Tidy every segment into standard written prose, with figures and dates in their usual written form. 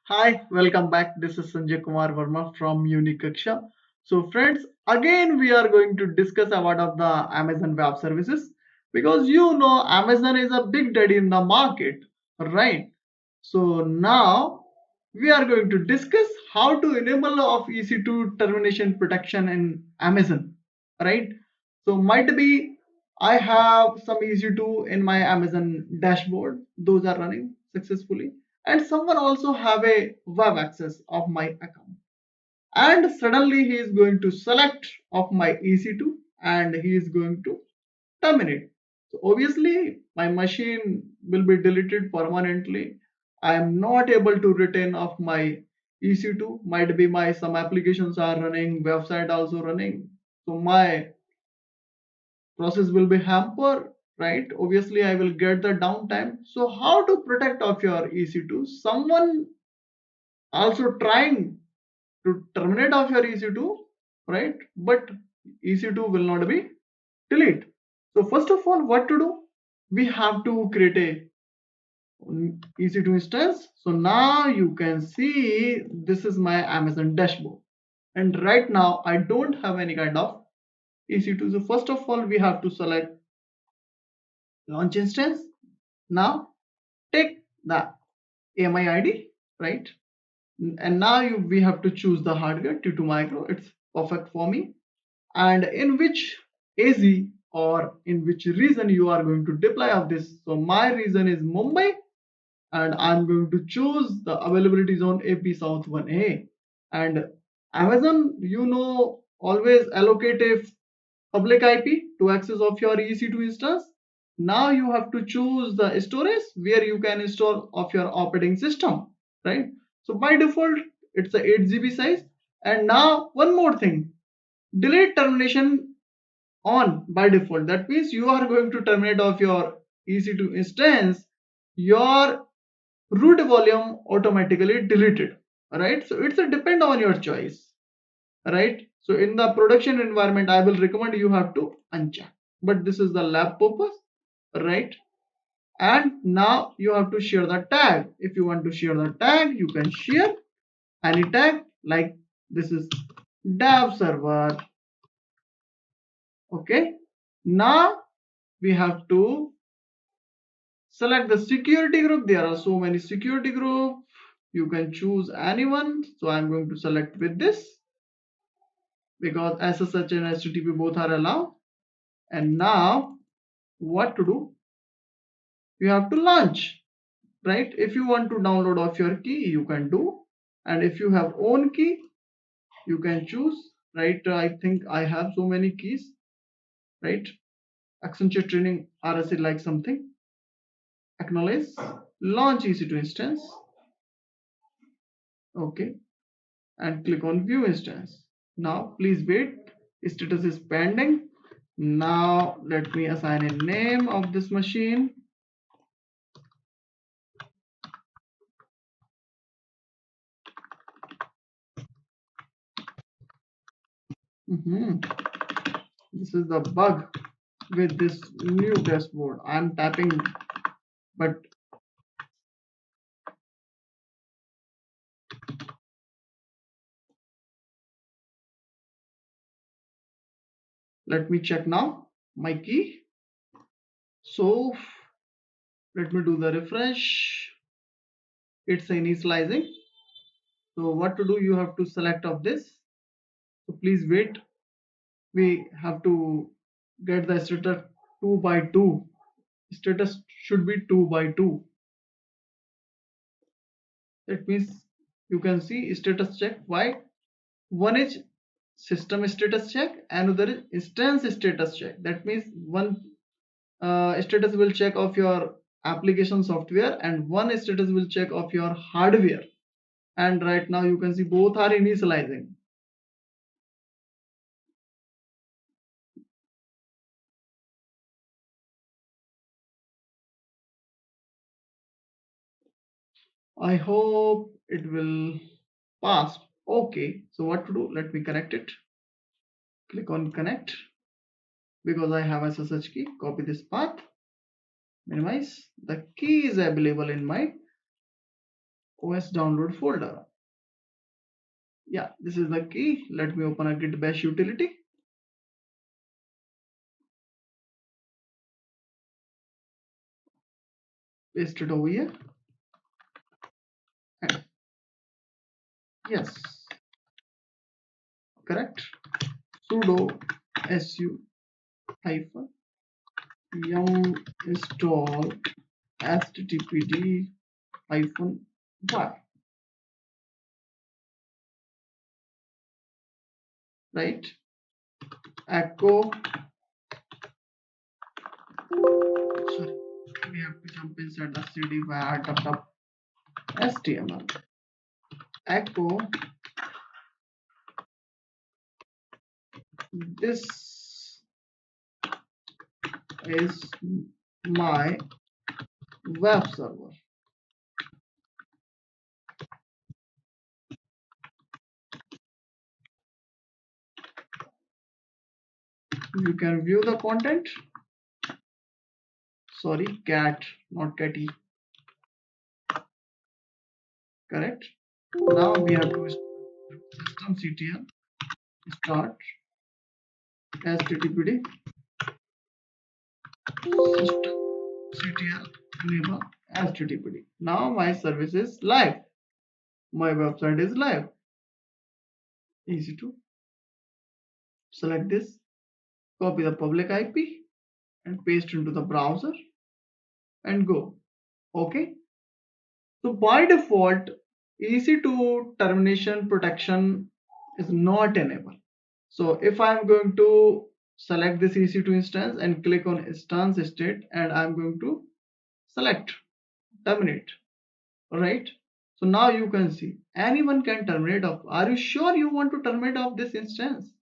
Hi, welcome back. This is Sanjay Kumar Verma from Unikaksha. So, friends, again we are going to discuss about of the Amazon Web Services because Amazon is a big daddy in the market, right? So now we are going to discuss how to enable of EC2 termination protection in Amazon, right? So might be I have some EC2 in my Amazon dashboard; those are running successfully, and someone also have a web access of my account, and suddenly he is going to select of my EC2 and he is going to terminate. So obviously my machine will be deleted permanently. I am not able to retain of my EC2. Might be my some applications are running, website also running. So my process will be hampered, right? Obviously I will get the downtime. So how to protect of your EC2? Someone also trying to terminate off your EC2, right? But EC2 will not be delete. So first of all, what to do? We have to create a EC2 instance. So now you can see this is my Amazon dashboard. And right now I don't have any kind of EC2. So first of all, we have to select launch instance. Now take the AMI ID, right? And now we have to choose the hardware T2 micro. It's perfect for me. And in which AZ or in which region you are going to deploy of this. So my region is Mumbai, and I'm going to choose the availability zone AP South 1A. And Amazon, always allocate a public IP to access of your EC2 instance. Now you have to choose the storage where you can install of your operating system, right? So by default, it's a 8 GB size. And now one more thing, delete termination on by default. That means you are going to terminate off your EC2 instance, your root volume automatically deleted, right? So it's a depend on your choice, right? So in the production environment, I will recommend you have to uncheck, but this is the lab purpose, right? And now you have to share the tag. If you want to share the tag, you can share any tag, like this is dev server. Okay, now we have to select the security group. There are so many security group. You can choose anyone. So I'm going to select with this because SSH and HTTP both are allowed. And now what to do? You have to launch, right? If you want to download off your key, you can do. And if you have own key, you can choose, right? I think I have so many keys, right? Accenture training RSA like something. Acknowledge, launch EC2 instance. Okay, and click on view instance. Now please wait, status is pending. Now let me assign a name of this machine. Mhm. This is the bug with this new dashboard. I'm tapping, but let me check now my key. So let me do the refresh. It's initializing. So what to do? You have to select of this. So please wait. We have to get the status 2 by 2. Status should be 2 by 2. That means you can see status check. Why? One is system status check, another is instance status check. That means one status will check of your application software and one status will check of your hardware. And right now you can see both are initializing. I hope it will pass. Okay, so what to do? Let me connect it. Click on connect because I have SSH key. Copy this path, minimize. The key is available in my OS download folder. Yeah, this is the key. Let me open a Git bash utility. Paste it over here. And yes, correct. Sudo su hyphen yum install httpd hyphen y, right? Echo, sorry, we have to jump inside the cd via html. Echo, this is my web server. You can view the content. Sorry, cat, not catty. Correct. Now we have to systemctl start httpd systemctl enable httpd. Now my service is live. My website is live. Easy to select this, copy the public IP and paste into the browser and go. Okay. So by default, EC2 termination protection is not enabled. So if I'm going to select this EC2 instance and click on instance state and I'm going to select terminate, right? So now you can see anyone can terminate off. Are you sure you want to terminate off this instance?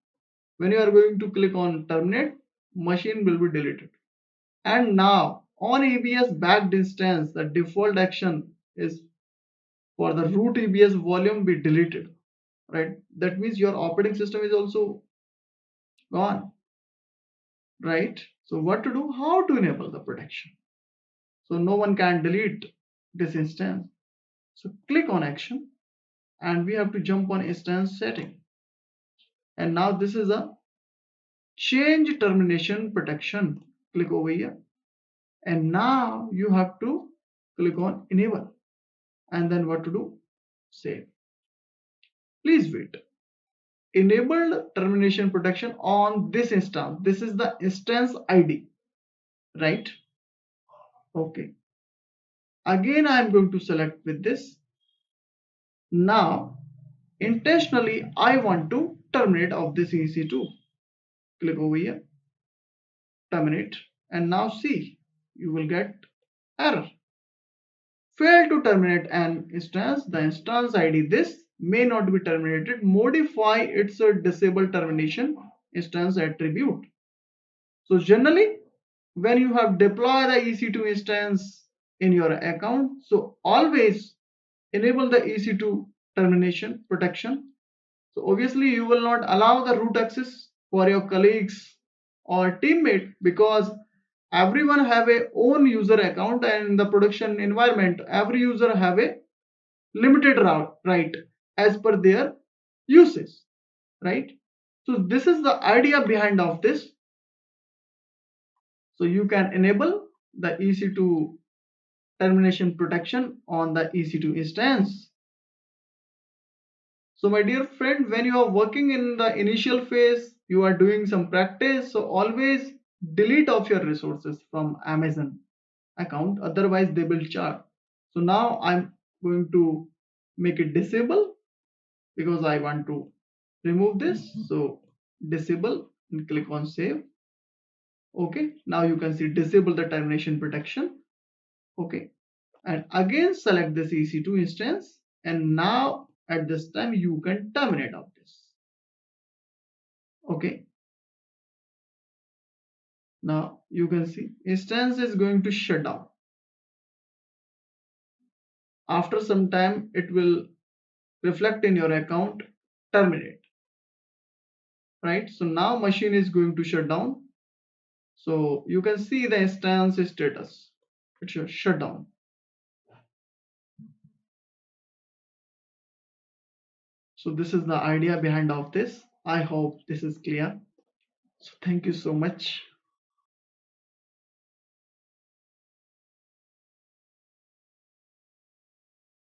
When you are going to click on terminate, machine will be deleted. And now on EBS backed instance, the default action is for the root EBS volume be deleted, right? That means your operating system is also gone, right? So what to do? How to enable the protection? So no one can delete this instance. So click on action and we have to jump on instance setting. And now this is a change termination protection. Click over here. And now you have to click on enable. And then what to do? Save. Please wait. Enabled termination protection on this instance. This is the instance ID, right? Okay. Again, I am going to select with this. Now, intentionally, I want to terminate of this EC2. Click over here, terminate, and now see, you will get error. Fail to terminate an instance. The instance ID this may not be terminated. Modify its disable termination instance attribute. So generally, when you have deployed the EC2 instance in your account, so always enable the EC2 termination protection. So obviously you will not allow the root access for your colleagues or teammate because everyone have a own user account and in the production environment every user have a limited right as per their usage, right? So this is the idea behind of this. So you can enable the EC2 termination protection on the EC2 instance. So my dear friend, when you are working in the initial phase, you are doing some practice. So always delete off your resources from Amazon account. Otherwise they will charge. So now I'm going to make it disable because I want to remove this. So disable and click on save. Okay. Now you can see disable the termination protection. Okay. And again select this EC2 instance and now at this time you can terminate of this. Okay, now you can see instance is going to shut down. After some time it will reflect in your account terminate, right? So now machine is going to shut down. So you can see the instance status, it should shut down. So this is the idea behind of this. I hope this is clear. So thank you so much.